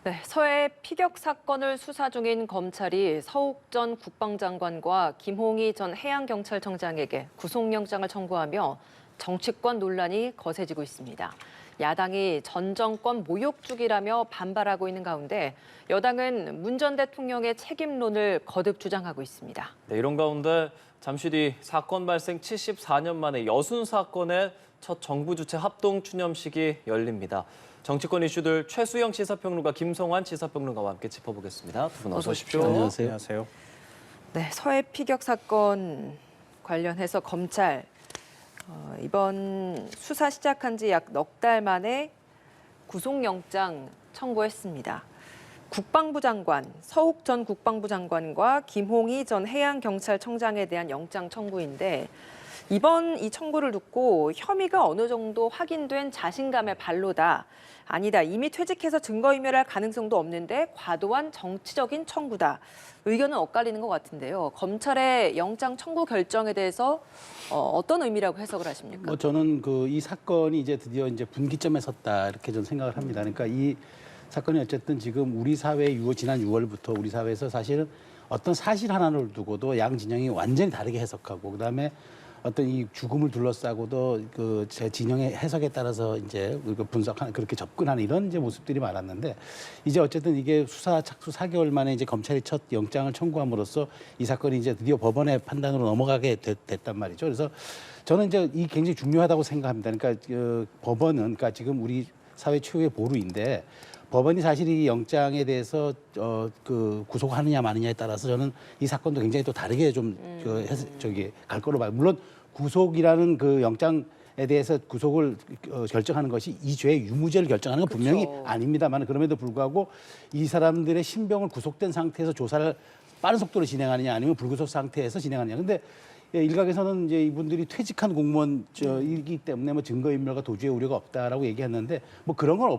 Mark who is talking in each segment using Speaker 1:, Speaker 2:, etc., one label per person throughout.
Speaker 1: 네, 서해 피격 사건을 수사 중인 검찰이 서욱 전 국방장관과 김홍희 전 해양경찰청장에게 구속영장을 청구하며 정치권 논란이 거세지고 있습니다. 야당이 전 정권 모욕적이라며 반발하고 있는 가운데 여당은 문 전 대통령의 책임론을 거듭 주장하고 있습니다.
Speaker 2: 네, 이런 가운데 잠시 뒤 사건 발생 74년 만에 여순 사건의 첫 정부 주최 합동 추념식이 열립니다. 정치권 이슈들 최수영 시사평론가, 김성환 시사평론가와 함께 짚어보겠습니다. 두 분 어서 오십시오.
Speaker 3: 안녕하세요.
Speaker 1: 네, 서해 피격 사건 관련해서 검찰 이번 수사 시작한 지 약 넉 달 만에 구속영장 청구했습니다. 국방부 장관, 서욱 전 국방부 장관과 김홍희 전 해양경찰청장에 대한 영장 청구인데 이번 이 청구를 듣고 혐의가 어느 정도 확인된 자신감의 발로다. 아니다. 이미 퇴직해서 증거인멸할 가능성도 없는데 과도한 정치적인 청구다. 의견은 엇갈리는 것 같은데요. 검찰의 영장 청구 결정에 대해서 어떤 의미라고 해석을 하십니까?
Speaker 3: 저는 이 사건이 이제 드디어 이제 분기점에 섰다 이렇게 저는 생각을 합니다. 그러니까 이 사건이 어쨌든 지금 우리 사회 지난 6월부터 우리 사회에서 사실은 어떤 사실 하나를 두고도 양 진영이 완전히 다르게 해석하고 그다음에 어떤 이 죽음을 둘러싸고도 제 진영의 해석에 따라서 이제 분석하는 그렇게 접근하는 이런 이제 모습들이 많았는데 이제 어쨌든 이게 수사 착수 4개월 만에 이제 검찰이 첫 영장을 청구함으로써 이 사건이 이제 드디어 법원의 판단으로 넘어가게 됐단 말이죠. 그래서 저는 이제 이 굉장히 중요하다고 생각합니다. 그러니까 법원은 그러니까 지금 우리 사회 최후의 보루인데 법원이 사실 이 영장에 대해서 구속하느냐 마느냐에 따라서 저는 이 사건도 굉장히 또 다르게 좀 갈 거로 봐요. 물론 구속이라는 그 영장에 대해서 구속을 결정하는 것이 이 죄의 유무죄를 결정하는 건 분명히 아닙니다만 그럼에도 불구하고 이 사람들의 신병을 구속된 상태에서 조사를 빠른 속도로 진행하느냐 아니면 불구속 상태에서 진행하느냐. 근데 일각에서는 이제 이분들이 퇴직한 공무원이기 때문에 뭐 증거인멸과 도주의 우려가 없다라고 얘기했는데 뭐 그런 건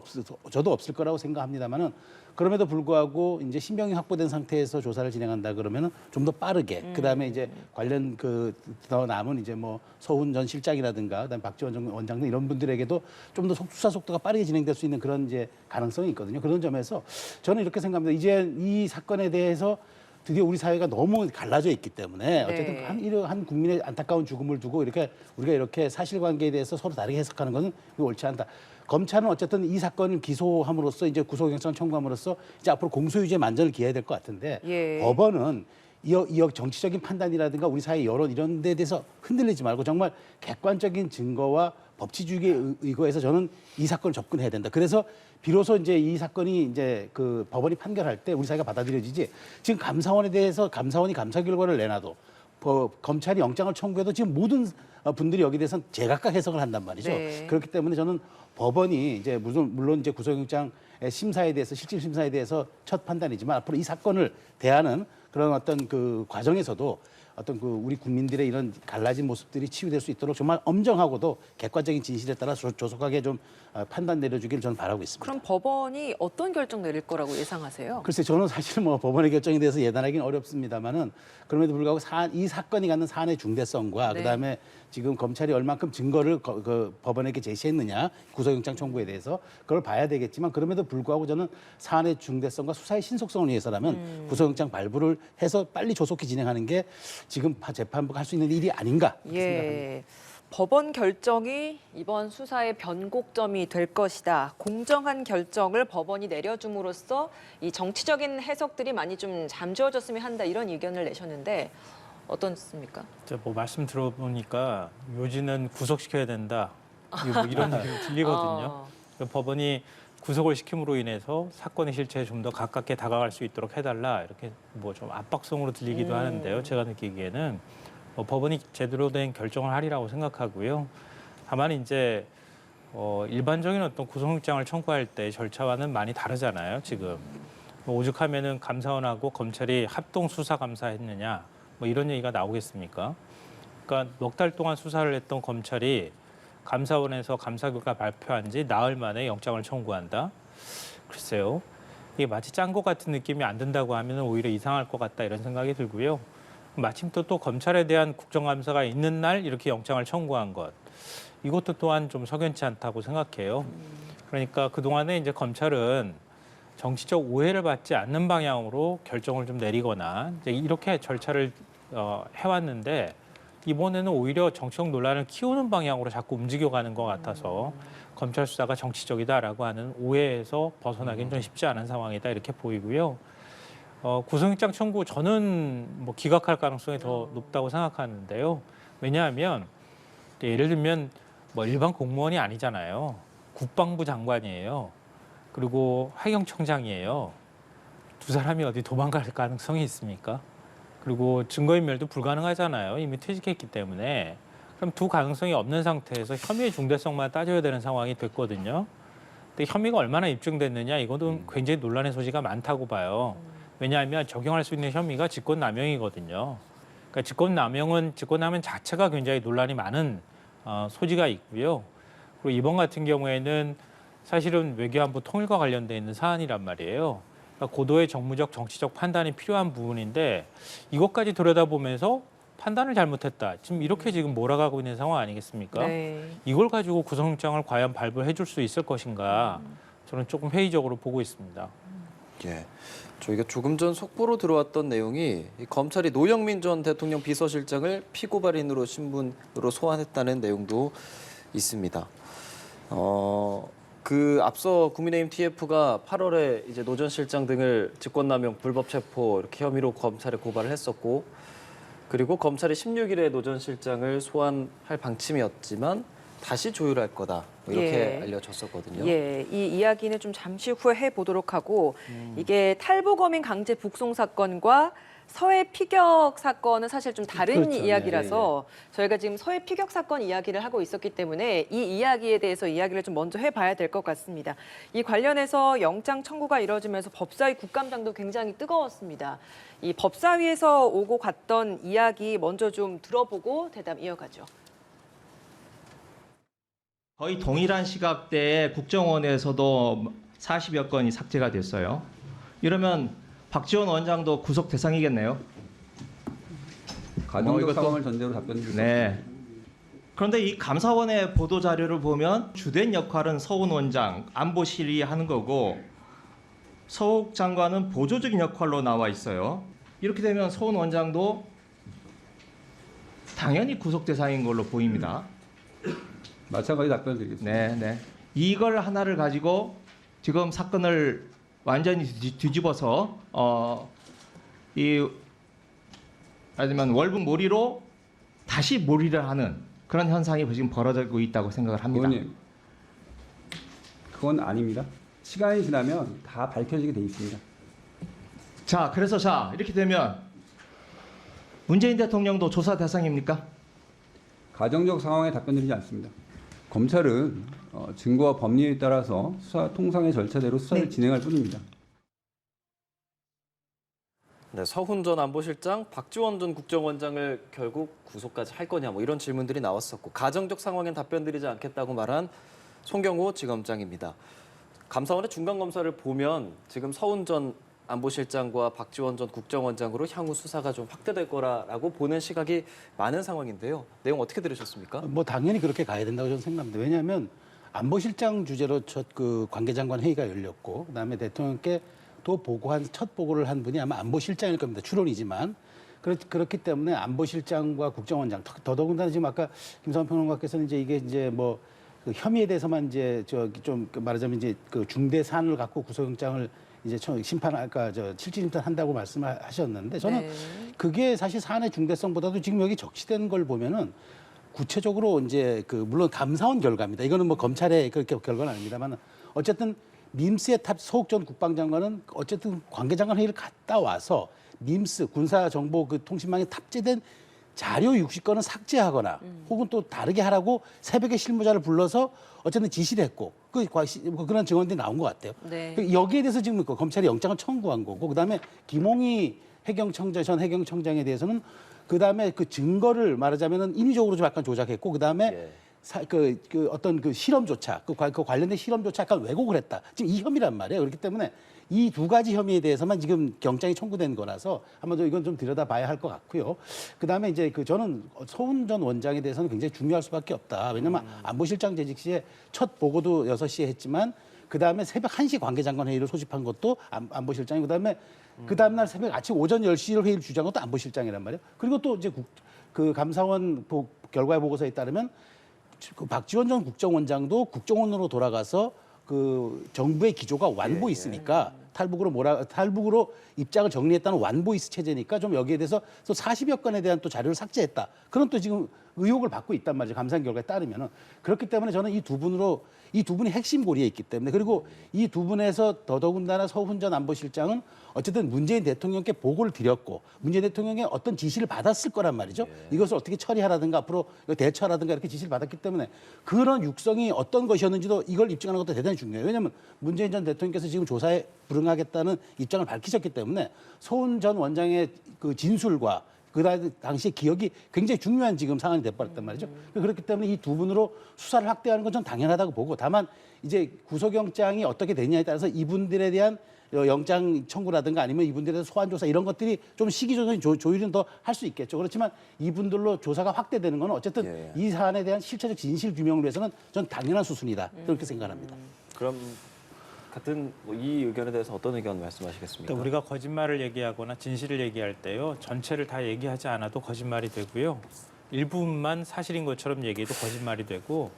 Speaker 3: 저도 없을 거라고 생각합니다만은 그럼에도 불구하고 이제 신병이 확보된 상태에서 조사를 진행한다 그러면은 좀 더 빠르게 그다음에 이제 관련 더 남은 이제 뭐 서훈 전 실장이라든가 그다음에 박지원 원장 등 이런 분들에게도 좀 더 수사 속도가 빠르게 진행될 수 있는 그런 이제 가능성이 있거든요. 그런 점에서 저는 이렇게 생각합니다. 이제 이 사건에 대해서 드디어 우리 사회가 너무 갈라져 있기 때문에 어쨌든 한 국민의 안타까운 죽음을 두고 우리가 이렇게 사실관계에 대해서 서로 다르게 해석하는 것은 옳지 않다. 검찰은 어쨌든 이 사건을 기소함으로써 이제 구속영장 청구함으로써 이제 앞으로 공소유지에 만전을 기해야 될 것 같은데 법원은 이 정치적인 판단이라든가 우리 사회 여론 이런 데에 대해서 흔들리지 말고 정말 객관적인 증거와 법치주의에 의거해서 저는 이 사건을 접근해야 된다. 그래서 비로소 이제 이 사건이 이제 법원이 판결할 때 우리 사회가 받아들여지지 지금 감사원에 대해서 감사원이 감사 결과를 내놔도 검찰이 영장을 청구해도 지금 모든 분들이 여기에 대해서는 제각각 해석을 한단 말이죠. 그렇기 때문에 저는 법원이 이제 물론 이제 구속영장 심사에 대해서 실질 심사에 대해서 첫 판단이지만 앞으로 이 사건을 대하는 그런 어떤 과정에서도 어떤 우리 국민들의 이런 갈라진 모습들이 치유될 수 있도록 정말 엄정하고도 객관적인 진실에 따라 조속하게 좀 판단 내려주기를 저는 바라고 있습니다.
Speaker 1: 그럼 법원이 어떤 결정 내릴 거라고 예상하세요?
Speaker 3: 글쎄 저는 사실 뭐 법원의 결정에 대해서 예단하기는 어렵습니다만은 그럼에도 불구하고 이 사건이 갖는 사안의 중대성과 그다음에 지금 검찰이 얼만큼 증거를 법원에게 제시했느냐 구속영장 청구에 대해서 그걸 봐야 되겠지만 그럼에도 불구하고 저는 사안의 중대성과 수사의 신속성을 위해서라면 구속영장 발부를 해서 빨리 조속히 진행하는 게 지금 재판부가 할 수 있는 일이 아닌가 생각합니다.
Speaker 1: 법원 결정이 이번 수사의 변곡점이 될 것이다. 공정한 결정을 법원이 내려줌으로써 이 정치적인 해석들이 많이 좀 잠재워졌으면 한다 이런 의견을 내셨는데 어떻습니까?
Speaker 4: 뭐 말씀 들어보니까 요지는 구속시켜야 된다 뭐 이런 얘기 들리거든요. 법원이 구속을 시킴으로 인해서 사건의 실체에 좀 더 가깝게 다가갈 수 있도록 해달라 이렇게 뭐 좀 압박성으로 들리기도 하는데요. 제가 느끼기에는 법원이 제대로 된 결정을 하리라고 생각하고요. 다만 이제 일반적인 어떤 구속영장을 청구할 때 절차와는 많이 다르잖아요. 지금 오죽하면은 감사원하고 검찰이 합동 수사 감사했느냐 뭐 이런 얘기가 나오겠습니까? 그러니까 넉 달 동안 수사를 했던 검찰이 감사원에서 감사 결과 발표한 지 나흘 만에 영장을 청구한다. 글쎄요. 이게 마치 짠 것 같은 느낌이 안 든다고 하면 오히려 이상할 것 같다 이런 생각이 들고요. 마침 또 검찰에 대한 국정감사가 있는 날 이렇게 영장을 청구한 것. 이것도 또한 좀 석연치 않다고 생각해요. 그러니까 그동안에 이제 검찰은 정치적 오해를 받지 않는 방향으로 결정을 좀 내리거나 이제 이렇게 절차를 해왔는데 이번에는 오히려 정치적 논란을 키우는 방향으로 자꾸 움직여가는 것 같아서 검찰 수사가 정치적이다라고 하는 오해에서 벗어나기는 좀 쉽지 않은 상황이다 이렇게 보이고요. 구속영장 청구 저는 뭐 기각할 가능성이 더 높다고 생각하는데요. 왜냐하면 예를 들면 뭐 일반 공무원이 아니잖아요. 국방부 장관이에요. 그리고 해경청장이에요. 두 사람이 어디 도망갈 가능성이 있습니까? 그리고 증거인멸도 불가능하잖아요. 이미 퇴직했기 때문에. 그럼 두 가능성이 없는 상태에서 혐의의 중대성만 따져야 되는 상황이 됐거든요. 근데 혐의가 얼마나 입증됐느냐 이거는 굉장히 논란의 소지가 많다고 봐요. 왜냐하면 적용할 수 있는 혐의가 직권남용이거든요. 그러니까 직권남용 자체가 굉장히 논란이 많은 소지가 있고요. 그리고 이번 같은 경우에는 사실은 외교안보 통일과 관련돼 있는 사안이란 말이에요. 그러니까 고도의 정무적, 정치적 판단이 필요한 부분인데 이것까지 들여다보면서 판단을 잘못했다. 지금 몰아가고 있는 상황 아니겠습니까?
Speaker 1: 네.
Speaker 4: 이걸 가지고 구속영장을 과연 발부해 줄 수 있을 것인가 저는 조금 회의적으로 보고 있습니다.
Speaker 2: 예. 저희가 조금 전 속보로 들어왔던 내용이 이 검찰이 노영민 전 대통령 비서실장을 피고발인으로 신분으로 소환했다는 내용도 있습니다. 그 앞서 국민의힘 TF가 8월에 이제 노 전 실장 등을 직권남용, 불법 체포 이렇게 혐의로 검찰에 고발을 했었고, 그리고 검찰이 16일에 노 전 실장을 소환할 방침이었지만 다시 조율할 거다 이렇게
Speaker 1: 예.
Speaker 2: 알려졌었거든요.
Speaker 1: 예, 이 이야기는 좀 잠시 후에 해보도록 하고 이게 탈북어민 강제 북송 사건과 서해 피격 사건은 사실 좀 다른
Speaker 3: 그렇죠.
Speaker 1: 이야기라서 저희가 지금 서해 피격 사건 이야기를 하고 있었기 때문에 이 이야기에 대해서 이야기를 좀 먼저 해봐야 될 것 같습니다. 이 관련해서 영장 청구가 이뤄지면서 법사위 국감장도 굉장히 뜨거웠습니다. 이 법사위에서 오고 갔던 이야기 먼저 좀 들어보고 대담 이어가죠.
Speaker 5: 거의 동일한 시각대에 국정원에서도 40여 건이 삭제가 됐어요. 이러면 박지원 원장도 구속 대상이겠네요.
Speaker 6: 가정적 상황을 전제로 답변 주세요.
Speaker 5: 네. 그런데 이 감사원의 보도 자료를 보면 주된 역할은 서훈 원장, 안보실이 하는 거고 서욱 장관은 보조적인 역할로 나와 있어요. 이렇게 되면 서훈 원장도 당연히 구속 대상인 걸로 보입니다.
Speaker 6: 마찬가지 답변 드리겠습니다.
Speaker 5: 네, 네. 이걸 하나를 가지고 지금 사건을 완전히 뒤집어서 아니면 월북몰이로 다시 몰이를 하는 그런 현상이 지금 벌어지고 있다고 생각을 합니다.
Speaker 6: 의원님, 그건 아닙니다. 시간이 지나면 다 밝혀지게 돼 있습니다.
Speaker 5: 자, 그래서 이렇게 되면 문재인 대통령도 조사 대상입니까?
Speaker 6: 가정적 상황에 답변드리지 않습니다. 검찰은 증거와 법리에 따라서 수사 통상의 절차대로 수사를 진행할 뿐입니다.
Speaker 2: 네, 서훈 전 안보실장, 박지원 전 국정원장을 결국 구속까지 할 거냐 뭐 이런 질문들이 나왔었고 가정적 상황엔 답변드리지 않겠다고 말한 송경호 지검장입니다. 감사원의 중간검사를 보면 지금 서훈 전 안보실장과 박지원 전 국정원장으로 향후 수사가 좀 확대될 거라고 보는 시각이 많은 상황인데요. 내용 어떻게 들으셨습니까?
Speaker 3: 뭐 당연히 그렇게 가야 된다고 저는 생각합니다. 왜냐하면 안보실장 주재로 첫 그 관계장관 회의가 열렸고 그다음에 대통령께 또 보고한 첫 보고를 한 분이 아마 안보실장일 겁니다. 추론이지만 그렇기 때문에 안보실장과 국정원장 더더군다나 지금 아까 김성환 평론가께서는 이제 이게 이제 뭐 그 혐의에 대해서만 이제 좀 말하자면 이제 그 중대 사안을 갖고 구속영장을 이제 실질 심판한다고 말씀하셨는데 저는 그게 사실 사안의 중대성보다도 지금 여기 적시된 걸 보면은 구체적으로 이제 그 물론 감사원 결과입니다. 이거는 뭐 검찰의 그렇게 결과는 아닙니다만 어쨌든 님스의 서욱 전 국방장관은 어쨌든 관계장관 회의를 갔다 와서 님스 군사정보 그 통신망에 탑재된 자료 60건은 삭제하거나 혹은 또 다르게 하라고 새벽에 실무자를 불러서 어쨌든 지시를 했고 그런 증언들이 나온 것 같아요.
Speaker 1: 네.
Speaker 3: 여기에 대해서 지금 검찰이 영장을 청구한 거고 그다음에 김홍희 전 해경청장에 대해서는 그다음에 그 증거를 말하자면은 인위적으로 좀 약간 조작했고 그다음에 어떤 그 실험조차 그 관련된 실험조차 약간 왜곡을 했다. 지금 이 혐의란 말이에요. 그렇기 때문에 이 두 가지 혐의에 대해서만 지금 영장이 청구된 거라서 아마도 이건 좀 들여다봐야 할 것 같고요. 그다음에 이제 저는 서훈 전 원장에 대해서는 굉장히 중요할 수밖에 없다. 왜냐하면 안보실장 재직 시에 첫 보고도 6시에 했지만 그다음에 새벽 1시 관계장관 회의를 소집한 것도 안보실장이고 그다음에 그 다음날 새벽 아침 오전 10시 회의를 주재한 것도 안보실장이란 말이에요. 그리고 또 이제 그 감사원 결과 보고서에 따르면 그 박지원 전 국정원장도 국정원으로 돌아가서 그 정부의 기조가 완보 있으니까 탈북으로 입장을 정리했다는 완보이스 체제니까 좀 여기에 대해서 또 40여 건에 대한 또 자료를 삭제했다. 그런 또 지금 의혹을 받고 있단 말이죠. 감사 결과에 따르면은. 그렇기 때문에 저는 이 두 분이 핵심 고리에 있기 때문에 그리고 이 두 분에서 더더군다나 서훈 전 안보실장은 어쨌든 문재인 대통령께 보고를 드렸고 문재인 대통령의 어떤 지시를 받았을 거란 말이죠. 이것을 어떻게 처리하라든가 앞으로 대처하라든가 이렇게 지시를 받았기 때문에 그런 육성이 어떤 것이었는지도 이걸 입증하는 것도 대단히 중요해요. 왜냐하면 문재인 전 대통령께서 지금 조사에 불응하겠다는 입장을 밝히셨기 때문에 서훈 전 원장의 그 진술과 그 당시의 기억이 굉장히 중요한 지금 상황이 돼버렸단 말이죠. 그렇기 때문에 이 두 분으로 수사를 확대하는 건 전 당연하다고 보고 다만 이제 구속영장이 어떻게 되냐에 따라서 이분들에 대한 영장 청구라든가 아니면 이분들에 대한 소환 조사 이런 것들이 좀 시기적인 조율은 더 할 수 있겠죠. 그렇지만 이분들로 조사가 확대되는 건 어쨌든 이 사안에 대한 실체적 진실 규명을 위해서는 전 당연한 수순이다. 그렇게 생각합니다.
Speaker 2: 그럼 같은 이 의견에 대해서 어떤 의견 말씀하시겠습니까?
Speaker 4: 그러니까 우리가 거짓말을 얘기하거나 진실을 얘기할 때요. 전체를 다 얘기하지 않아도 거짓말이 되고요. 일부분만 사실인 것처럼 얘기해도 거짓말이 되고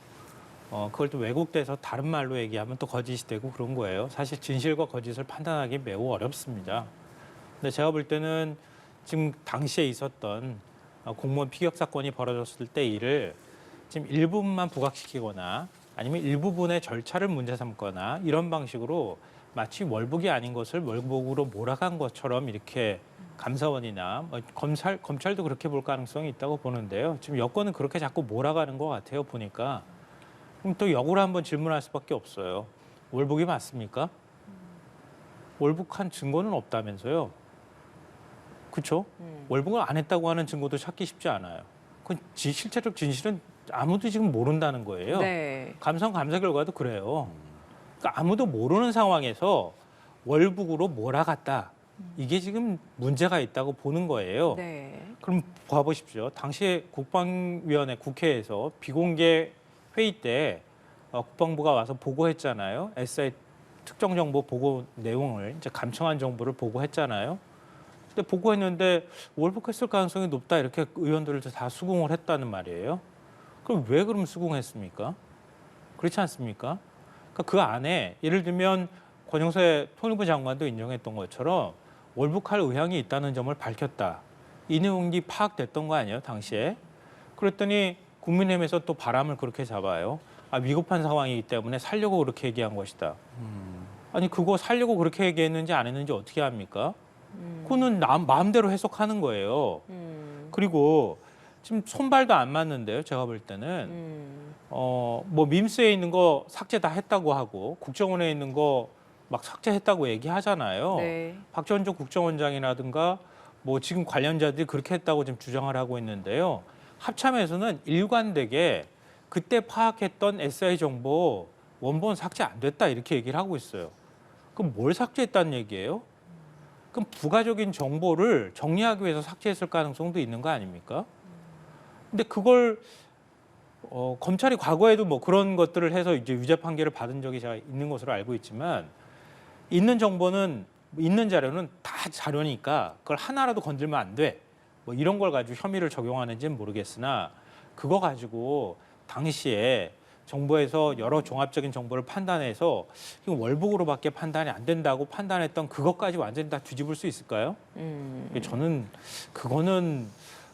Speaker 4: 그걸 또 왜곡돼서 다른 말로 얘기하면 또 거짓이 되고 그런 거예요. 사실 진실과 거짓을 판단하기 매우 어렵습니다. 근데 제가 볼 때는 지금 당시에 있었던 공무원 피격 사건이 벌어졌을 때 일을 지금 일부분만 부각시키거나 아니면 일부분의 절차를 문제 삼거나 이런 방식으로 마치 월북이 아닌 것을 월북으로 몰아간 것처럼 이렇게 감사원이나 검찰도 그렇게 볼 가능성이 있다고 보는데요. 지금 여권은 그렇게 자꾸 몰아가는 것 같아요. 보니까. 그럼 또 역으로 한번 질문할 수밖에 없어요. 월북이 맞습니까? 월북한 증거는 없다면서요. 그렇죠? 월북을 안 했다고 하는 증거도 찾기 쉽지 않아요. 그 실체적 진실은 아무도 지금 모른다는 거예요.
Speaker 1: 네.
Speaker 4: 감사 결과도 그래요. 그러니까 아무도 모르는 상황에서 월북으로 몰아갔다. 이게 지금 문제가 있다고 보는 거예요.
Speaker 1: 네.
Speaker 4: 그럼 봐보십시오. 당시에 국방위원회 국회에서 비공개 회의 때 국방부가 와서 보고했잖아요. SI 특정 정보 보고 내용을 이제 감청한 정보를 보고했잖아요. 근데 보고했는데 월북했을 가능성이 높다 이렇게 의원들을 다 수긍을 했다는 말이에요. 그럼 왜 그럼 수긍했습니까? 그렇지 않습니까? 그러니까 그 안에 예를 들면 권영세 통일부 장관도 인정했던 것처럼 월북할 의향이 있다는 점을 밝혔다. 이 내용이 파악됐던 거 아니에요, 당시에? 그랬더니 국민의힘에서 또 바람을 그렇게 잡아요. 위급한 상황이기 때문에 살려고 그렇게 얘기한 것이다. 아니 그거 살려고 그렇게 얘기했는지 안 했는지 어떻게 합니까? 그거는 마음대로 해석하는 거예요. 그리고 지금 손발도 안 맞는데요. 제가 볼 때는 뭐 밈스에 있는 거 삭제 다 했다고 하고 국정원에 있는 거 막 삭제했다고 얘기하잖아요.
Speaker 1: 네.
Speaker 4: 박지원 전 국정원장이라든가 뭐 지금 관련자들이 그렇게 했다고 지금 주장을 하고 있는데요. 합참에서는 일관되게 그때 파악했던 SI 정보 원본 삭제 안 됐다 이렇게 얘기를 하고 있어요. 그럼 뭘 삭제했다는 얘기예요? 그럼 부가적인 정보를 정리하기 위해서 삭제했을 가능성도 있는 거 아닙니까? 근데 그걸 검찰이 과거에도 뭐 그런 것들을 해서 이제 유죄 판결을 받은 적이 제가 있는 것으로 알고 있지만 있는 정보는 있는 자료는 다 자료니까 그걸 하나라도 건들면 안 돼. 뭐 이런 걸 가지고 혐의를 적용하는지는 모르겠으나 그거 가지고 당시에 정부에서 여러 종합적인 정보를 판단해서 이건 월북으로밖에 판단이 안 된다고 판단했던 그것까지 완전히 다 뒤집을 수 있을까요? 저는 그거는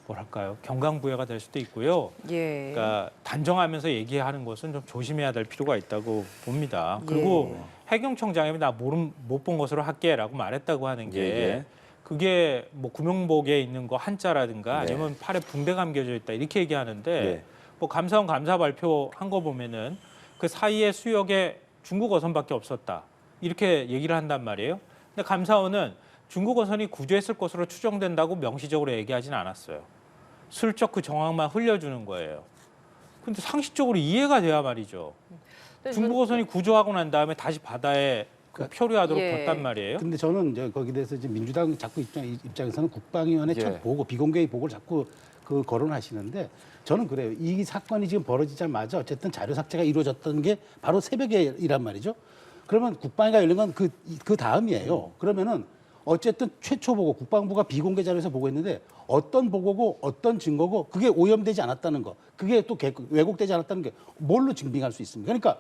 Speaker 4: 뭐랄까요 경강부회가 될 수도 있고요.
Speaker 1: 예.
Speaker 4: 그러니까 단정하면서 얘기하는 것은 좀 조심해야 될 필요가 있다고 봅니다. 그리고 해경청장이 나 못 본 것으로 할게라고 말했다고 하는 게 그게 뭐 구명복에 있는 거 한자라든가 아니면 팔에 붕대 감겨져 있다 이렇게 얘기하는데 뭐 감사원 감사 발표한 거 보면은 그 사이에 수역에 중국 어선밖에 없었다 이렇게 얘기를 한단 말이에요. 근데 감사원은 중국 어선이 구조했을 것으로 추정된다고 명시적으로 얘기하지는 않았어요. 슬쩍 그 정황만 흘려주는 거예요. 근데 상식적으로 이해가 돼야 말이죠. 중국 어선이 구조하고 난 다음에 다시 바다에 표류하도록 뒀단 말이에요.
Speaker 3: 근데 저는 이제 거기에 대해서 이제 민주당 자꾸 입장에서는 국방위원회 첫 보고 비공개의 보고를 자꾸 그 거론하시는데 저는 그래요. 이 사건이 지금 벌어지자마자 어쨌든 자료 삭제가 이루어졌던 게 바로 새벽에이란 말이죠. 그러면 국방위가 열린 건 그 다음이에요. 그러면은 어쨌든 최초 보고 국방부가 비공개 자료에서 보고 있는데 어떤 보고고 어떤 증거고 그게 오염되지 않았다는 거, 그게 또 왜곡되지 않았다는 게 뭘로 증빙할 수 있습니까? 그러니까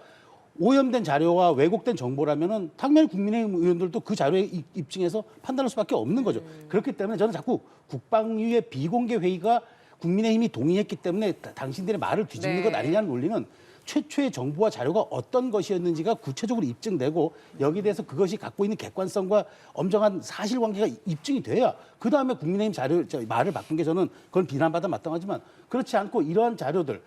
Speaker 3: 오염된 자료와 왜곡된 정보라면은 당연히 국민의힘 의원들도 그 자료에 입증해서 판단할 수밖에 없는 거죠. 그렇기 때문에 저는 자꾸 국방위의 비공개 회의가 국민의힘이 동의했기 때문에 당신들의 말을 뒤집는
Speaker 1: 네.
Speaker 3: 것 아니냐는 논리는 최초의 정보와 자료가 어떤 것이었는지가 구체적으로 입증되고 여기에 대해서 그것이 갖고 있는 객관성과 엄정한 사실관계가 입증이 돼야 그다음에 국민의힘 말을 바꾼 게 저는 그건 비난받아 마땅하지만 그렇지 않고 이러한 자료들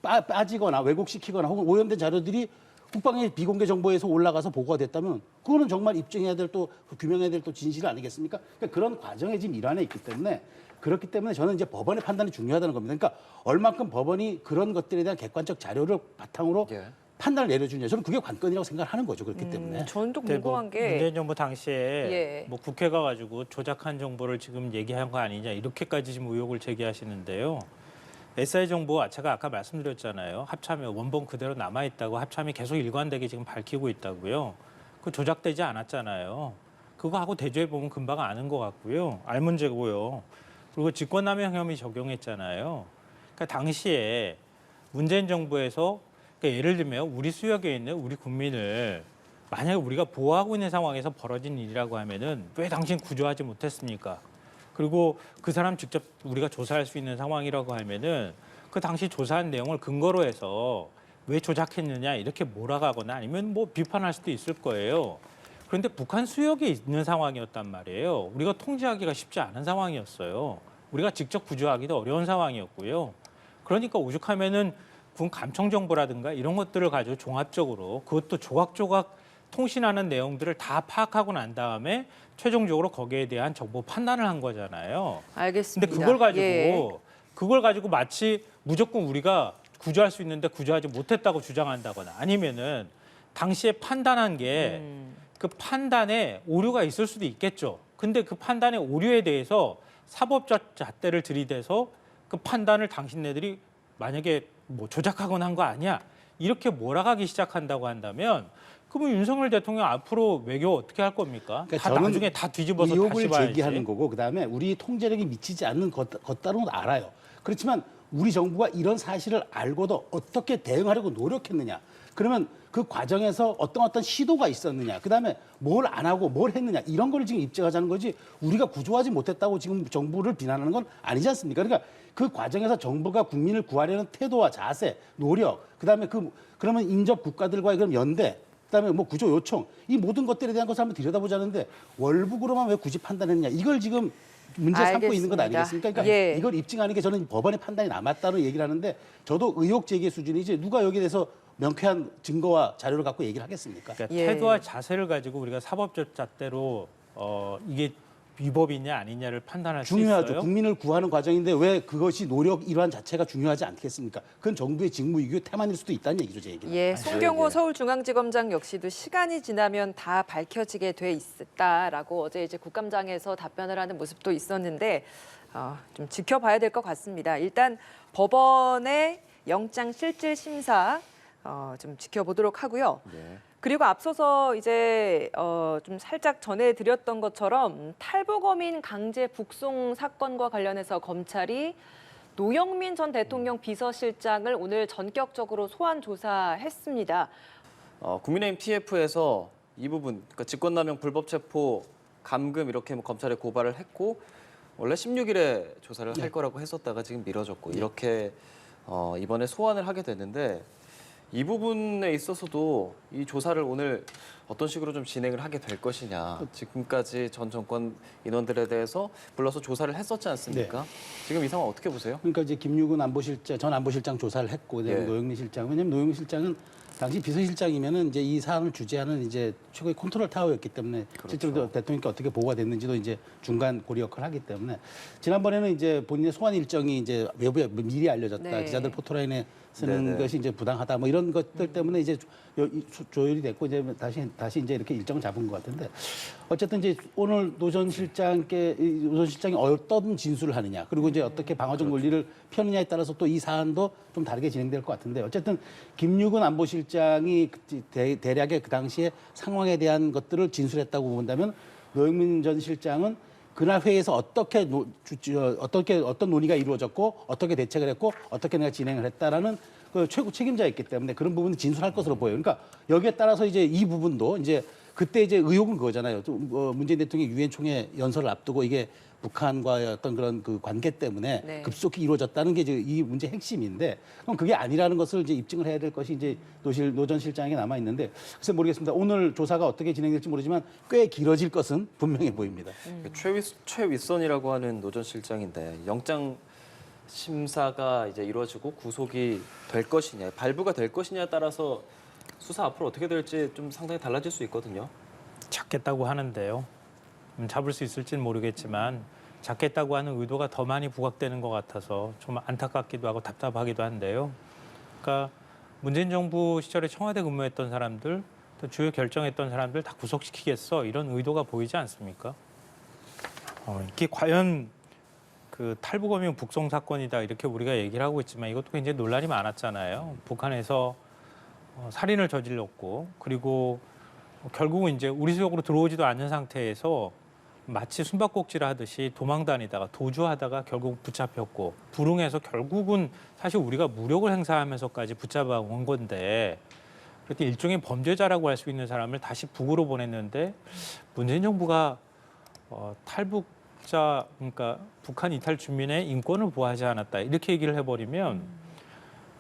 Speaker 3: 빠지거나 왜곡시키거나 혹은 오염된 자료들이 국방의 비공개 정보에서 올라가서 보고가 됐다면 그거는 정말 입증해야 될 또 규명해야 될 또 진실 아니겠습니까? 그러니까 그런 과정에 지금 일환에 있기 때문에 그렇기 때문에 저는 이제 법원의 판단이 중요하다는 겁니다. 그러니까 얼만큼 법원이 그런 것들에 대한 객관적 자료를 바탕으로
Speaker 2: 예.
Speaker 3: 판단을 내려주냐. 저는 그게 관건이라고 생각하는 거죠. 그렇기 때문에.
Speaker 1: 저는 또
Speaker 4: 근데
Speaker 1: 궁금한 게
Speaker 4: 문재인 정부 당시에
Speaker 1: 예.
Speaker 4: 뭐 국회가 가지고 조작한 정보를 지금 얘기한 거 아니냐 이렇게까지 지금 의혹을 제기하시는데요. SI 정보 제가 아까 말씀드렸잖아요. 합참이 원본 그대로 남아 있다고 합참이 계속 일관되게 지금 밝히고 있다고요. 그 조작되지 않았잖아요. 그거 하고 대조해 보면 금방 아는 것 같고요. 알 문제고요. 그리고 직권남용 혐의 적용했잖아요. 그러니까 당시에 문재인 정부에서 그러니까 예를 들면 우리 수역에 있는 우리 국민을 만약에 우리가 보호하고 있는 상황에서 벌어진 일이라고 하면은 왜 당신 구조하지 못했습니까? 그리고 그 사람 직접 우리가 조사할 수 있는 상황이라고 하면은 그 당시 조사한 내용을 근거로 해서 왜 조작했느냐 이렇게 몰아가거나 아니면 뭐 비판할 수도 있을 거예요. 그런데 북한 수역에 있는 상황이었단 말이에요. 우리가 통제하기가 쉽지 않은 상황이었어요. 우리가 직접 구조하기도 어려운 상황이었고요. 그러니까 오죽하면은 군 감청 정보라든가 이런 것들을 가지고 종합적으로 그것도 조각조각 통신하는 내용들을 다 파악하고 난 다음에 최종적으로 거기에 대한 정보 판단을 한 거잖아요.
Speaker 1: 알겠습니다.
Speaker 4: 근데 그걸 가지고
Speaker 1: 예.
Speaker 4: 마치 무조건 우리가 구조할 수 있는데 구조하지 못했다고 주장한다거나 아니면은 당시에 판단한 게 그 판단에 오류가 있을 수도 있겠죠. 근데 그 판단의 오류에 대해서 사법적 잣대를 들이대서 그 판단을 당신네들이 만약에 뭐 조작하거나 한 거 아니야 이렇게 몰아가기 시작한다고 한다면 그러면 윤석열 대통령 앞으로 외교 어떻게 할 겁니까?
Speaker 3: 그러니까
Speaker 4: 다
Speaker 3: 저는
Speaker 4: 나중에 다 뒤집어서
Speaker 3: 의혹을
Speaker 4: 다시 봐야지.
Speaker 3: 제기하는 거고 그다음에 우리 통제력이 미치지 않는 것다는 건 알아요. 그렇지만 우리 정부가 이런 사실을 알고도 어떻게 대응하려고 노력했느냐. 그러면 그 과정에서 어떤 시도가 있었느냐. 그다음에 뭘 안 하고 뭘 했느냐. 이런 걸 지금 입증하자는 거지 우리가 구조하지 못했다고 지금 정부를 비난하는 건 아니지 않습니까? 그러니까 그 과정에서 정부가 국민을 구하려는 태도와 자세, 노력, 그다음에 그러면 인접 국가들과의 그럼 연대, 그다음에 뭐 구조 요청 이 모든 것들에 대한 것을 한번 들여다보자는데 월북으로만 왜 굳이 판단했느냐 이걸 지금 문제 삼고 있는 것
Speaker 1: 알겠습니다.
Speaker 3: 아니겠습니까? 그러니까
Speaker 1: 예.
Speaker 3: 이걸 입증하는 게 저는 법원의 판단이 남았다는 얘기를 하는데 저도 의혹 제기 수준이지 누가 여기에 대해서 명쾌한 증거와 자료를 갖고 얘기를 하겠습니까?
Speaker 4: 그러니까
Speaker 1: 예.
Speaker 4: 태도와 자세를 가지고 우리가 사법적 잣대로 이게 위법이냐 아니냐를 판단할 수
Speaker 3: 중요하죠.
Speaker 4: 있어요.
Speaker 3: 국민을 구하는 과정인데 왜 그것이 노력 일환 자체가 중요하지 않겠습니까? 그건 정부의 직무이기의 태만일 수도 있다는 얘기죠, 제 얘기는.
Speaker 1: 예, 송경호 서울중앙지검장 역시도 시간이 지나면 다 밝혀지게 돼 있다라고 어제 이제 국감장에서 답변을 하는 모습도 있었는데 좀 지켜봐야 될 것 같습니다. 일단 법원의 영장 실질 심사 좀 지켜보도록 하고요.
Speaker 2: 예.
Speaker 1: 그리고 앞서서 이제 좀 살짝 전해드렸던 것처럼 탈북어민 강제 북송 사건과 관련해서 검찰이 노영민 전 대통령 비서실장을 오늘 전격적으로 소환 조사했습니다.
Speaker 2: 국민의힘 TF에서 이 부분, 그러니까 직권남용 불법 체포 감금 이렇게 뭐 검찰에 고발을 했고 원래 16일에 조사를 할 거라고 했었다가 지금 미뤄졌고 이렇게 이번에 소환을 하게 됐는데 이 부분에 있어서도 이 조사를 오늘 어떤 식으로 좀 진행을 하게 될 것이냐. 지금까지 전 정권 인원들에 대해서 불러서 조사를 했었지 않습니까? 지금 이 상황 어떻게 보세요?
Speaker 3: 그러니까 이제 김유근 전 안보실장 조사를 했고 그다음에
Speaker 2: 예.
Speaker 3: 노영민 실장 왜냐하면 노영민 실장은 당시 비서실장이면은 이제 이 사안을 주재하는 이제 최고의 컨트롤 타워였기 때문에 실제로 대통령께 어떻게 보고가 됐는지도 이제 중간 고리 역할을 하기 때문에 지난번에는 이제 본인의 소환 일정이 이제 외부에 미리 알려졌다
Speaker 1: 네.
Speaker 3: 기자들 포토라인에 쓰는
Speaker 2: 네네.
Speaker 3: 것이 이제 부당하다 뭐 이런 것들 때문에 이제 조율이 됐고 이제 다시 이제 이렇게 일정 잡은 것 같은데 어쨌든 이제 오늘 노 전 실장이 어떤 진술을 하느냐 그리고 이제 어떻게 방어적 논리를 펴느냐에 따라서 또 이 사안도 좀 다르게 진행될 것 같은데 어쨌든 김육은 안보실장이 대략의 그 당시에 상황에 대한 것들을 진술했다고 본다면 노영민 전 실장은 그날 회의에서 어떤 논의가 이루어졌고 어떻게 대책을 했고 어떻게 내가 진행을 했다라는 그 최고 책임자였기 때문에 그런 부분은 진술할 것으로 보여요. 그러니까 여기에 따라서 이제 이 부분도 이제 그때 이제 의혹은 그거잖아요. 문재인 대통령이 유엔 총회 연설을 앞두고 이게 북한과의 어떤 그런 그 관계 때문에
Speaker 1: 네.
Speaker 3: 급속히 이루어졌다는 게 이제 이 문제 핵심인데 그럼 그게 아니라는 것을 이제 입증을 해야 될 것이 이제 노 전 실장에게 남아 있는데 글쎄 모르겠습니다. 오늘 조사가 어떻게 진행될지 모르지만 꽤 길어질 것은 분명해 보입니다.
Speaker 2: 최윗선이라고 하는 노 전 실장인데 영장 심사가 이제 이루어지고 구속이 될 것이냐, 발부가 될 것이냐에 따라서 수사 앞으로 어떻게 될지 좀 상당히 달라질 수 있거든요.
Speaker 4: 잡겠다고 하는데요. 잡을 수 있을지는 모르겠지만 잡겠다고 하는 의도가 더 많이 부각되는 것 같아서 좀 안타깝기도 하고 답답하기도 한데요. 그러니까 문재인 정부 시절에 청와대 근무했던 사람들, 또 주요 결정했던 사람들 다 구속시키겠어 이런 의도가 보이지 않습니까? 이게 과연 그 탈북어민 북송 사건이다 이렇게 우리가 얘기를 하고 있지만 이것도 굉장히 논란이 많았잖아요. 북한에서 살인을 저질렀고 그리고 결국은 이제 우리 지역으로 들어오지도 않은 상태에서 마치 숨바꼭질을 하듯이 도망 다니다가 도주하다가 결국 붙잡혔고 불응해서 결국은 사실 우리가 무력을 행사하면서까지 붙잡아 온 건데 그때 일종의 범죄자라고 할 수 있는 사람을 다시 북으로 보냈는데 문재인 정부가 탈북자 그러니까 북한 이탈 주민의 인권을 보호하지 않았다 이렇게 얘기를 해버리면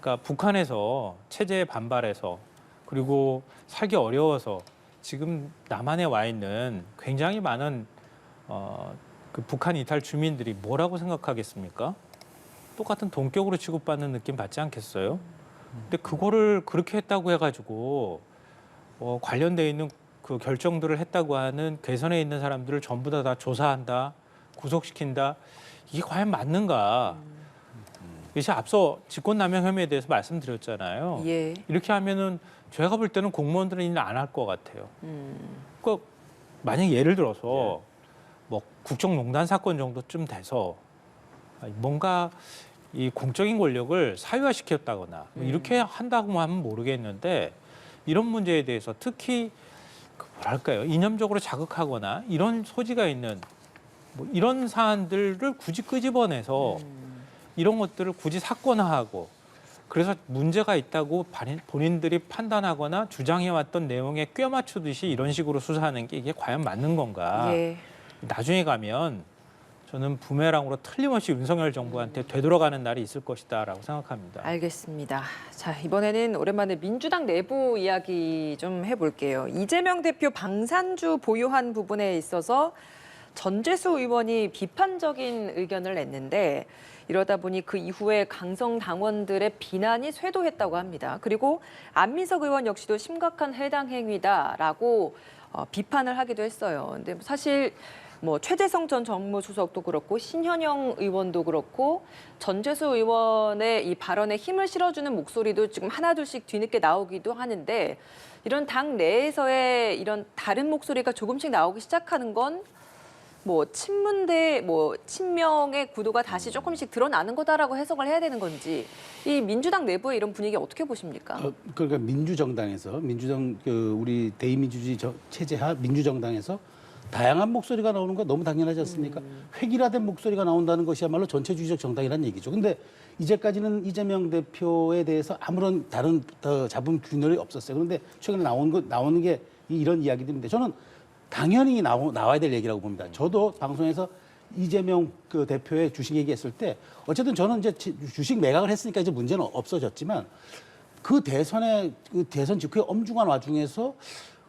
Speaker 4: 그러니까 북한에서 체제에 반발해서 그리고 살기 어려워서 지금 남한에 와 있는 굉장히 많은 그 북한 이탈 주민들이 뭐라고 생각하겠습니까? 똑같은 동격으로 취급받는 느낌 받지 않겠어요? 근데 그거를 그렇게 했다고 해가지고 관련돼 있는 그 결정들을 했다고 하는 괴선에 있는 사람들을 전부 다 조사한다, 구속시킨다. 이게 과연 맞는가? 이제 앞서 직권남용 혐의에 대해서 말씀드렸잖아요.
Speaker 1: 예.
Speaker 4: 이렇게 하면은 제가 볼 때는 공무원들은 일 안 할 것 같아요. 그러니까 만약 예를 들어서 뭐 국정농단 사건 정도쯤 돼서 뭔가 이 공적인 권력을 사유화시켰다거나 이렇게 한다고 하면 모르겠는데 이런 문제에 대해서 특히 뭐랄까요 이념적으로 자극하거나 이런 소지가 있는 뭐 이런 사안들을 굳이 끄집어내서 이런 것들을 굳이 사건화하고 그래서 문제가 있다고 본인들이 판단하거나 주장해왔던 내용에 꿰맞추듯이 이런 식으로 수사하는 게 이게 과연 맞는 건가?
Speaker 1: 예.
Speaker 4: 나중에 가면 저는 부메랑으로 틀림없이 윤석열 정부한테 되돌아가는 날이 있을 것이다라고 생각합니다.
Speaker 1: 알겠습니다. 자, 이번에는 오랜만에 민주당 내부 이야기 좀 해볼게요. 이재명 대표 방산주 보유한 부분에 있어서 전재수 의원이 비판적인 의견을 냈는데 이러다 보니 그 이후에 강성 당원들의 비난이 쇄도했다고 합니다. 그리고 안민석 의원 역시도 심각한 해당 행위다라고 비판을 하기도 했어요. 근데 사실 뭐 최재성 전 정무수석도 그렇고 신현영 의원도 그렇고 전재수 의원의 이 발언에 힘을 실어주는 목소리도 지금 하나둘씩 뒤늦게 나오기도 하는데 이런 당 내에서의 이런 다른 목소리가 조금씩 나오기 시작하는 건 뭐 친문대 뭐 친명의 구도가 다시 조금씩 드러나는 거다라고 해석을 해야 되는 건지 이 민주당 내부의 이런 분위기 어떻게 보십니까?
Speaker 3: 그러니까 민주정당에서 우리 대의민주주의 체제하 민주정당에서 다양한 목소리가 나오는 거 너무 당연하지 않습니까? 획일화된 목소리가 나온다는 것이야말로 전체주의적 정당이라는 얘기죠. 근데 이제까지는 이재명 대표에 대해서 아무런 다른 잡음 균열이 없었어요. 그런데 최근에 나오는 게 이런 이야기들인데 저는 당연히 나와야 될 얘기라고 봅니다. 저도 방송에서 이재명 그 대표의 주식 얘기했을 때 어쨌든 저는 이제 주식 매각을 했으니까 이제 문제는 없어졌지만 그 대선 직후에 엄중한 와중에서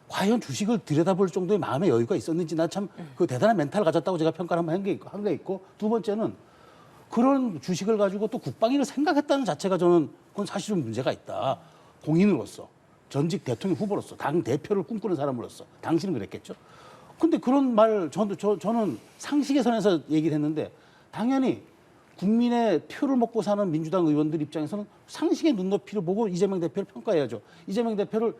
Speaker 3: 과연 주식을 들여다볼 정도의 마음의 여유가 있었는지 나 참 그 대단한 멘탈을 가졌다고 제가 평가를 한번 한 게 있고 두 번째는 그런 주식을 가지고 또 국방위를 생각했다는 자체가 저는 그건 사실은 문제가 있다. 공인으로서 전직 대통령 후보로서 당 대표를 꿈꾸는 사람으로서 당신은 그랬겠죠. 근데 그런 말 저는 상식의 선에서 얘기를 했는데 당연히 국민의 표를 먹고 사는 민주당 의원들 입장에서는 상식의 눈높이를 보고 이재명 대표를 평가해야죠. 이재명 대표를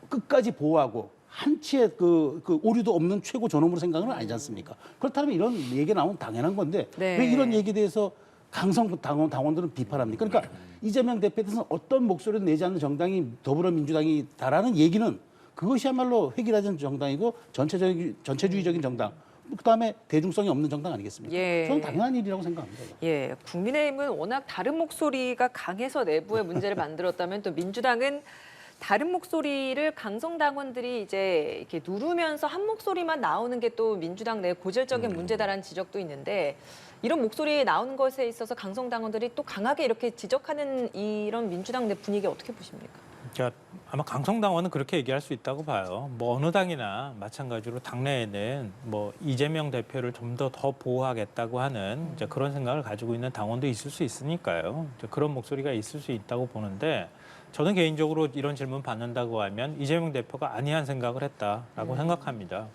Speaker 3: 끝까지 보호하고 한치의 그 오류도 없는 최고 존엄으로 생각은 아니지 않습니까? 그렇다면 이런 얘기가 나오면 당연한 건데
Speaker 1: 네.
Speaker 3: 왜 이런 얘기에 대해서 강성 당원들은 비판합니까? 그러니까 이재명 대표에 대해서는 어떤 목소리를 내지 않는 정당이 더불어민주당이다라는 얘기는 그것이야말로 획일화된 정당이고 전체주의적인 정당, 그다음에 대중성이 없는 정당 아니겠습니까?
Speaker 1: 예.
Speaker 3: 저는 당연한 일이라고 생각합니다.
Speaker 1: 예, 국민의힘은 워낙 다른 목소리가 강해서 내부의 문제를 만들었다면 또 민주당은 다른 목소리를 강성 당원들이 이제 이렇게 누르면서 한 목소리만 나오는 게 또 민주당 내 고질적인 문제다라는 지적도 있는데 이런 목소리 나오는 것에 있어서 강성 당원들이 또 강하게 이렇게 지적하는 이런 민주당 내 분위기 어떻게 보십니까?
Speaker 4: 그러니까 아마 강성당원은 그렇게 얘기할 수 있다고 봐요. 뭐 어느 당이나 마찬가지로 당내에는 뭐 이재명 대표를 좀 더 보호하겠다고 하는 이제 그런 생각을 가지고 있는 당원도 있을 수 있으니까요. 이제 그런 목소리가 있을 수 있다고 보는데 저는 개인적으로 이런 질문 받는다고 하면 이재명 대표가 아니한 생각을 했다라고 생각합니다.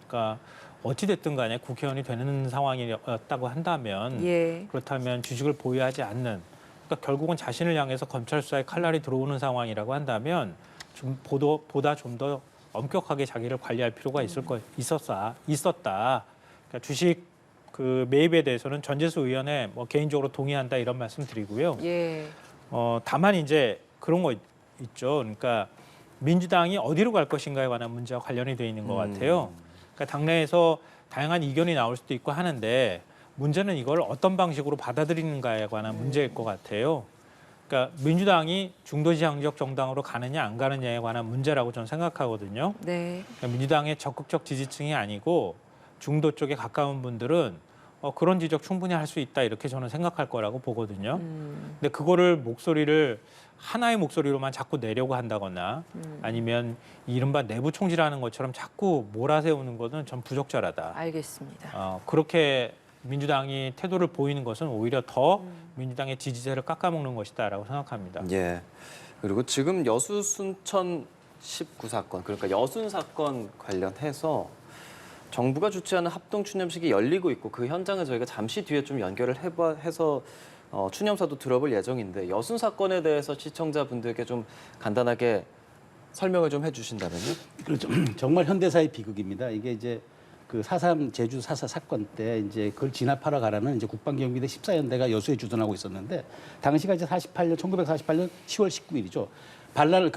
Speaker 4: 그러니까 어찌됐든 간에 국회의원이 되는 상황이었다고 한다면
Speaker 1: 예.
Speaker 4: 그렇다면 주식을 보유하지 않는 그러니까 결국은 자신을 향해서 검찰 수사에 칼날이 들어오는 상황이라고 한다면 좀 보다 좀 더 엄격하게 자기를 관리할 필요가 있었다. 그러니까 주식 그 매입에 대해서는 전재수 의원에 뭐 개인적으로 동의한다 이런 말씀드리고요.
Speaker 1: 예.
Speaker 4: 다만 이제 그런 거 있죠. 그러니까 민주당이 어디로 갈 것인가에 관한 문제와 관련이 돼 있는 것 같아요. 그러니까 당내에서 다양한 이견이 나올 수도 있고 하는데 문제는 이걸 어떤 방식으로 받아들이는가에 관한 문제일 것 같아요. 그러니까 민주당이 중도지향적 정당으로 가느냐 안 가느냐에 관한 문제라고 저는 생각하거든요.
Speaker 1: 네.
Speaker 4: 그러니까 민주당의 적극적 지지층이 아니고 중도 쪽에 가까운 분들은 그런 지적 충분히 할 수 있다 이렇게 저는 생각할 거라고 보거든요. 근데 그거를 목소리를 하나의 목소리로만 자꾸 내려고 한다거나 아니면 이른바 내부 총질하는 것처럼 자꾸 몰아세우는 것은 전 부적절하다.
Speaker 1: 알겠습니다.
Speaker 4: 그렇게 민주당이 태도를 보이는 것은 오히려 더 민주당의 지지세를 깎아먹는 것이다라고 생각합니다.
Speaker 2: 예. 그리고 지금 여수 순천 19사건, 그러니까 여순 사건 관련해서 정부가 주최하는 합동 추념식이 열리고 있고 그 현장을 저희가 잠시 뒤에 좀 연결을 해서 추념사도 들어볼 예정인데 여순 사건에 대해서 시청자분들께 좀 간단하게 설명을 좀 해주신다면요?
Speaker 3: 그렇죠. 정말 현대사의 비극입니다. 이게 이제 그 4.3 제주 4.4 사건 때 이제 그걸 진압하러 가라는 이제 국방경비대 14연대가 여수에 주둔하고 있었는데 당시가 이제 1948년 10월 19일이죠.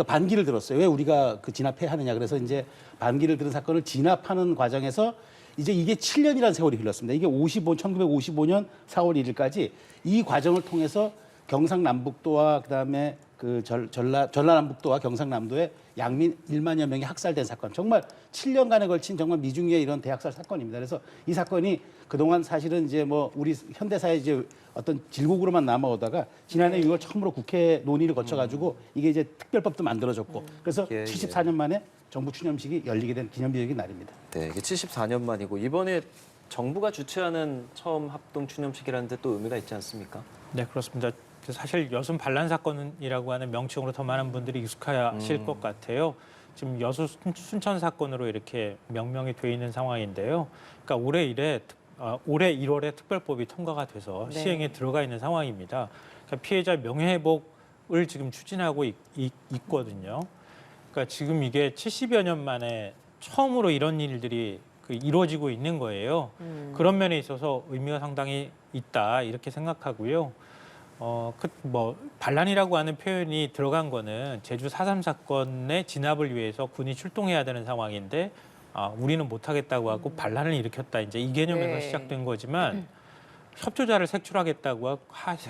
Speaker 3: 반기를 들었어요. 왜 우리가 그 진압해야 하느냐. 그래서 이제 반기를 들은 사건을 진압하는 과정에서 이제 이게 7년이라는 세월이 흘렀습니다. 이게 1955년 4월 1일까지 이 과정을 통해서 경상남북도와 그다음에 그 전라남북도와 경상남도의 양민 1만여 명이 학살된 사건. 정말 7년간에 걸친 정말 미중유의 이런 대학살 사건입니다. 그래서 이 사건이 그동안 사실은 이제 뭐 우리 현대사의 이제 어떤 질곡으로만 남아오다가 지난해 6월 처음으로 국회 논의를 거쳐가지고 이게 이제 특별법도 만들어졌고 그래서
Speaker 2: 예,
Speaker 3: 74년 만에 정부 추념식이 열리게 된 기념비적인 날입니다.
Speaker 2: 네, 이게 74년 만이고 이번에 정부가 주최하는 처음 합동 추념식이라는 데 또 의미가 있지 않습니까?
Speaker 4: 네, 그렇습니다. 사실 여순 반란 사건이라고 하는 명칭으로 더 많은 분들이 익숙하실 것 같아요. 지금 여수 순천 사건으로 이렇게 명명이 돼 있는 상황인데요. 그러니까 올해 1월에 특별법이 통과가 돼서
Speaker 1: 네.
Speaker 4: 시행에 들어가 있는 상황입니다. 그러니까 피해자 명예회복을 지금 추진하고 있거든요. 그러니까 지금 이게 70여 년 만에 처음으로 이런 일들이 이루어지고 있는 거예요. 그런 면에 있어서 의미가 상당히 있다 이렇게 생각하고요. 반란이라고 하는 표현이 들어간 거는 제주 4.3 사건의 진압을 위해서 군이 출동해야 되는 상황인데 우리는 못하겠다고 하고 반란을 일으켰다. 이제 이 개념에서
Speaker 1: 네.
Speaker 4: 시작된 거지만 협조자를 색출하겠다고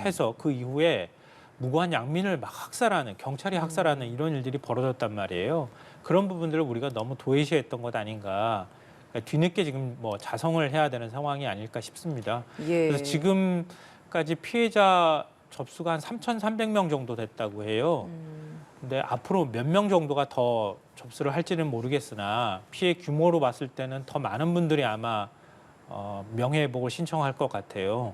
Speaker 4: 해서 그 이후에 무고한 양민을 막 학살하는 경찰이 학살하는 이런 일들이 벌어졌단 말이에요. 그런 부분들을 우리가 너무 도외시했던 것 아닌가. 그러니까 뒤늦게 지금 뭐 자성을 해야 되는 상황이 아닐까 싶습니다.
Speaker 1: 예.
Speaker 4: 그래서 지금까지 피해자 접수가 한 3,300명 정도 됐다고 해요. 근데 앞으로 몇 명 정도가 더 접수를 할지는 모르겠으나 피해 규모로 봤을 때는 더 많은 분들이 아마 명예회복을 신청할 것 같아요.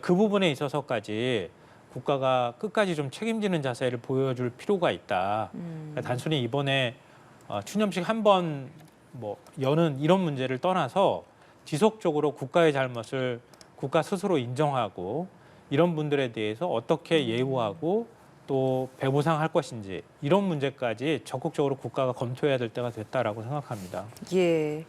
Speaker 4: 그 부분에 있어서까지 국가가 끝까지 좀 책임지는 자세를 보여줄 필요가 있다. 그러니까 단순히 이번에 추념식 한 번 여는 이런 문제를 떠나서 지속적으로 국가의 잘못을 국가 스스로 인정하고 이런 분들에 대해서 어떻게 예우하고 또 배보상할 것인지 이런 문제까지 적극적으로 국가가 검토해야 될 때가 됐다라고 생각합니다.
Speaker 1: 예.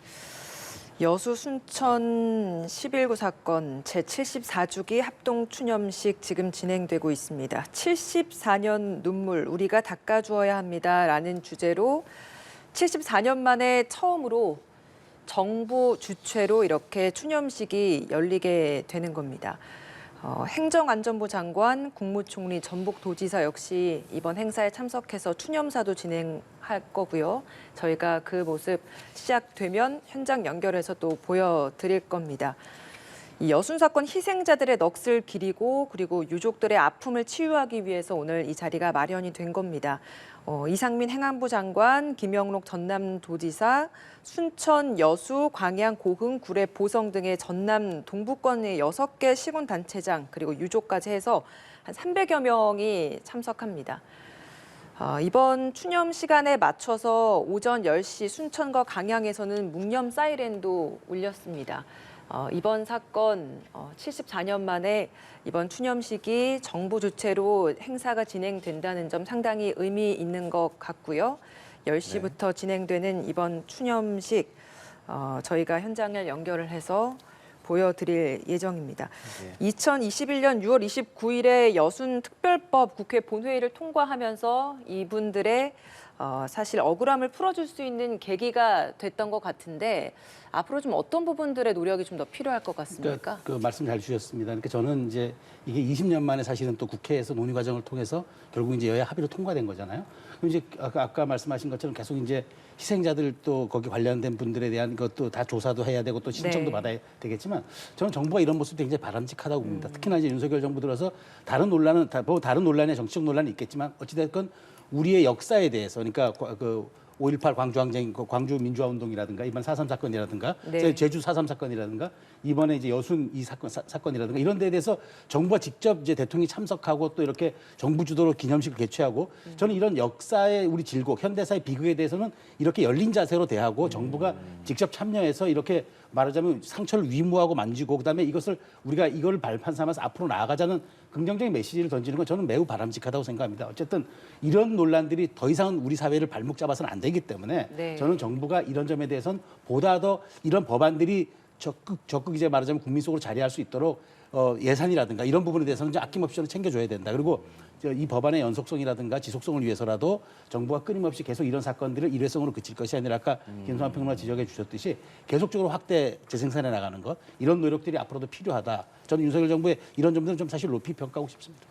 Speaker 1: 여수 순천 11구 사건 제74주기 합동 추념식 지금 진행되고 있습니다. 74년 눈물 우리가 닦아주어야 합니다라는 주제로 74년 만에 처음으로 정부 주최로 이렇게 추념식이 열리게 되는 겁니다. 행정안전부 장관, 국무총리, 전북도지사 역시 이번 행사에 참석해서 추념사도 진행할 거고요. 저희가 그 모습 시작되면 현장 연결해서 또 보여드릴 겁니다. 이 여순 사건 희생자들의 넋을 기리고 그리고 유족들의 아픔을 치유하기 위해서 오늘 이 자리가 마련이 된 겁니다. 이상민 행안부 장관, 김영록 전남도지사, 순천, 여수, 광양, 고흥, 구례, 보성 등의 전남 동부권의 6개 시군단체장 그리고 유족까지 해서 한 300여 명이 참석합니다. 이번 추념 시간에 맞춰서 오전 10시 순천과 광양에서는 묵념 사이렌도 울렸습니다. 이번 사건 74년 만에 이번 추념식이 정부 주최로 행사가 진행된다는 점 상당히 의미 있는 것 같고요. 10시부터 진행되는 이번 추념식 저희가 현장을 연결을 해서 보여드릴 예정입니다. 2021년 6월 29일에 여순 특별법 국회 본회의를 통과하면서 이분들의 사실 억울함을 풀어줄 수 있는 계기가 됐던 것 같은데 앞으로 좀 어떤 부분들의 노력이 좀 더 필요할 것 같습니까?
Speaker 3: 그 말씀 잘 주셨습니다. 그러니까 저는 이제 이게 20년 만에 사실은 또 국회에서 논의 과정을 통해서 결국 이제 여야 합의로 통과된 거잖아요. 그럼 이제 아까 말씀하신 것처럼 계속 이제 희생자들 또 거기 관련된 분들에 대한 것도 다 조사도 해야 되고 또 신청도
Speaker 1: 네.
Speaker 3: 받아야 되겠지만 저는 정부가 이런 모습이 굉장히 바람직하다고 봅니다. 특히나 이제 윤석열 정부 들어서 다른 논란의 정치적 논란이 있겠지만 어찌됐건 우리의 역사에 대해서 그러니까 그 5.18 광주항쟁, 광주 민주화 운동이라든가 이번 4.3 사건이라든가
Speaker 1: 네.
Speaker 3: 제주 4.3 사건이라든가 이번에 이제 여순 이 사건이라든가 이런 데에 대해서 정부가 직접 이제 대통령이 참석하고 또 이렇게 정부 주도로 기념식을 개최하고 저는 이런 역사의 우리 질곡, 현대사의 비극에 대해서는 이렇게 열린 자세로 대하고 정부가 직접 참여해서 이렇게 말하자면 상처를 위무하고 만지고 그다음에 이것을 우리가 이걸 발판 삼아서 앞으로 나아가자는 긍정적인 메시지를 던지는 건 저는 매우 바람직하다고 생각합니다. 어쨌든 이런 논란들이 더 이상은 우리 사회를 발목 잡아서는 안 되기 때문에
Speaker 1: 네.
Speaker 3: 저는 정부가 이런 점에 대해서는 보다 더 이런 법안들이 적극 이제 말하자면 국민 속으로 자리할 수 있도록 예산이라든가 이런 부분에 대해서는 좀 아낌없이 저는 챙겨줘야 된다. 그리고 이 법안의 연속성이라든가 지속성을 위해서라도 정부가 끊임없이 계속 이런 사건들을 일회성으로 그칠 것이 아니라 아까 김성환 평론가 지적해 주셨듯이 계속적으로 확대 재생산해 나가는 것 이런 노력들이 앞으로도 필요하다. 저는 윤석열 정부의 이런 점들은 좀 사실 높이 평가하고 싶습니다.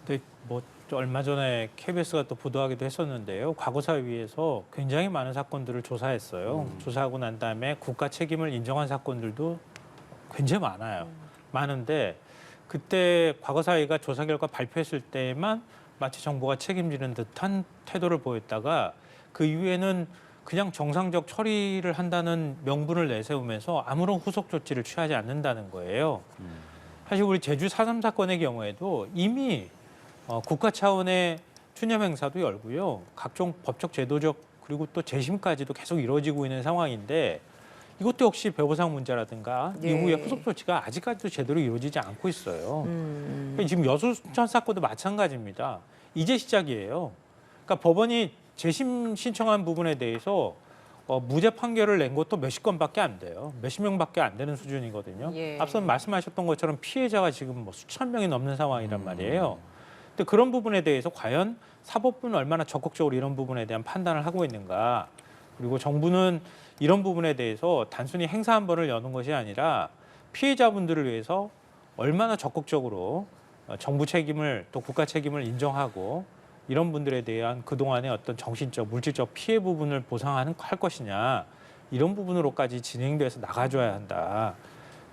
Speaker 4: 근데 뭐 얼마 전에 KBS가 또 보도하기도 했었는데요. 과거사위에서 굉장히 많은 사건들을 조사했어요. 조사하고 난 다음에 국가 책임을 인정한 사건들도 굉장히 많아요. 많은데 그때 과거사위가 조사 결과 발표했을 때만 마치 정부가 책임지는 듯한 태도를 보였다가 그 이후에는 그냥 정상적 처리를 한다는 명분을 내세우면서 아무런 후속 조치를 취하지 않는다는 거예요. 사실 우리 제주 4.3 사건의 경우에도 이미 국가 차원의 추념 행사도 열고요. 각종 법적 제도적 그리고 또 재심까지도 계속 이루어지고 있는 상황인데 이것도 역시 배보상 문제라든가
Speaker 1: 네.
Speaker 4: 이후에 후속 조치가 아직까지도 제대로 이루어지지 않고 있어요. 지금 여수 순천 사건도 마찬가지입니다. 이제 시작이에요. 그러니까 법원이 재심 신청한 부분에 대해서 무죄 판결을 낸 것도 몇십 건밖에 안 돼요. 몇십 명밖에 안 되는 수준이거든요.
Speaker 1: 예.
Speaker 4: 앞서 말씀하셨던 것처럼 피해자가 지금 뭐 수천 명이 넘는 상황이란 말이에요. 근데 그런 부분에 대해서 과연 사법부는 얼마나 적극적으로 이런 부분에 대한 판단을 하고 있는가. 그리고 정부는 이런 부분에 대해서 단순히 행사 한 번을 여는 것이 아니라 피해자분들을 위해서 얼마나 적극적으로 정부 책임을 또 국가 책임을 인정하고 이런 분들에 대한 그동안의 어떤 정신적, 물질적 피해 부분을 보상하는 할 것이냐 이런 부분으로까지 진행돼서 나가줘야 한다.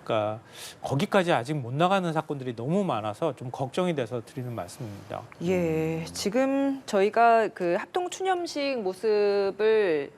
Speaker 4: 그러니까 거기까지 아직 못 나가는 사건들이 너무 많아서 좀 걱정이 돼서 드리는 말씀입니다.
Speaker 1: 예, 지금 저희가 그 합동 추념식 모습을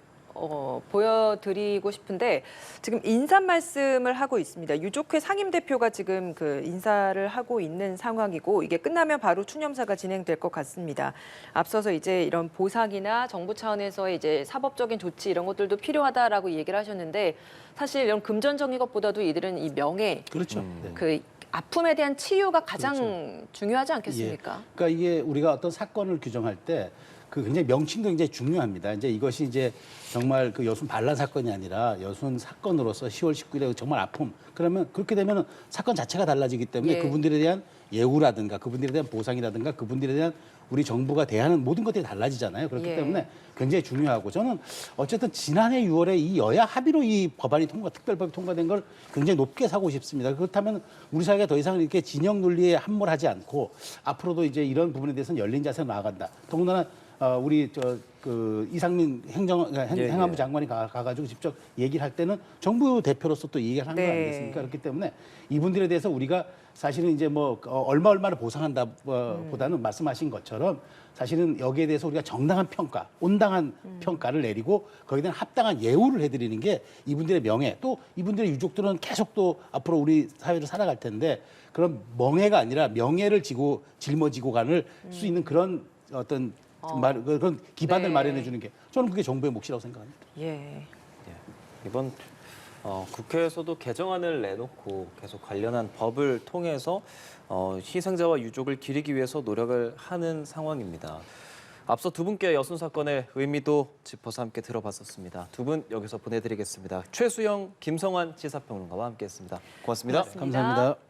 Speaker 1: 보여드리고 싶은데 지금 인사 말씀을 하고 있습니다. 유족회 상임대표가 지금 그 인사를 하고 있는 상황이고 이게 끝나면 바로 추념사가 진행될 것 같습니다. 앞서서 이제 이런 보상이나 정부 차원에서의 이제 사법적인 조치 이런 것들도 필요하다라고 얘기를 하셨는데 사실 이런 금전적인 것보다도 이들은 이 명예,
Speaker 3: 그렇죠. 네.
Speaker 1: 그 아픔에 대한 치유가 가장
Speaker 3: 그렇죠.
Speaker 1: 중요하지 않겠습니까?
Speaker 3: 그러니까 이게 우리가 어떤 사건을 규정할 때 그 굉장히 명칭도 굉장히 중요합니다. 이제 이것이 이제 정말 그 여순 반란 사건이 아니라 여순 사건으로서 10월 19일에 정말 아픔. 그러면 그렇게 되면 사건 자체가 달라지기 때문에
Speaker 1: 예.
Speaker 3: 그분들에 대한 예우라든가 그분들에 대한 보상이라든가 그분들에 대한 우리 정부가 대하는 모든 것들이 달라지잖아요. 그렇기
Speaker 1: 예.
Speaker 3: 때문에 굉장히 중요하고 저는 어쨌든 지난해 6월에 이 여야 합의로 이 법안이 특별법이 통과된 걸 굉장히 높게 사고 싶습니다. 그렇다면 우리 사회가 더 이상 이렇게 진영 논리에 함몰하지 않고 앞으로도 이제 이런 부분에 대해서는 열린 자세로 나아간다. 더군다나 우리 그 이상민 행안부 장관이 가가지고 직접 얘기를 할 때는 정부 대표로서 또 얘기를 한 거
Speaker 1: 네.
Speaker 3: 아니겠습니까? 그렇기 때문에 이분들에 대해서 우리가 사실은 이제 뭐 얼마를 보상한다 보다는 말씀하신 것처럼 사실은 여기에 대해서 우리가 정당한 평가, 온당한 평가를 내리고 거기에 대한 합당한 예우를 해드리는 게 이분들의 명예 또 이분들의 유족들은 계속 또 앞으로 우리 사회를 살아갈 텐데 그런 멍해가 아니라 명예를 짊어지고 가는 수 있는 그런 어떤 그런 기반을
Speaker 1: 네.
Speaker 3: 마련해 주는 게 저는 그게 정부의 몫이라고 생각합니다.
Speaker 1: 예.
Speaker 2: 이번 국회에서도 개정안을 내놓고 계속 관련한 법을 통해서 희생자와 유족을 기리기 위해서 노력을 하는 상황입니다. 앞서 두 분께 여순 사건의 의미도 짚어서 함께 들어봤었습니다. 두 분 여기서 보내드리겠습니다. 최수영, 김성환 시사평론가와 함께했습니다. 고맙습니다.
Speaker 1: 고맙습니다.
Speaker 3: 감사합니다.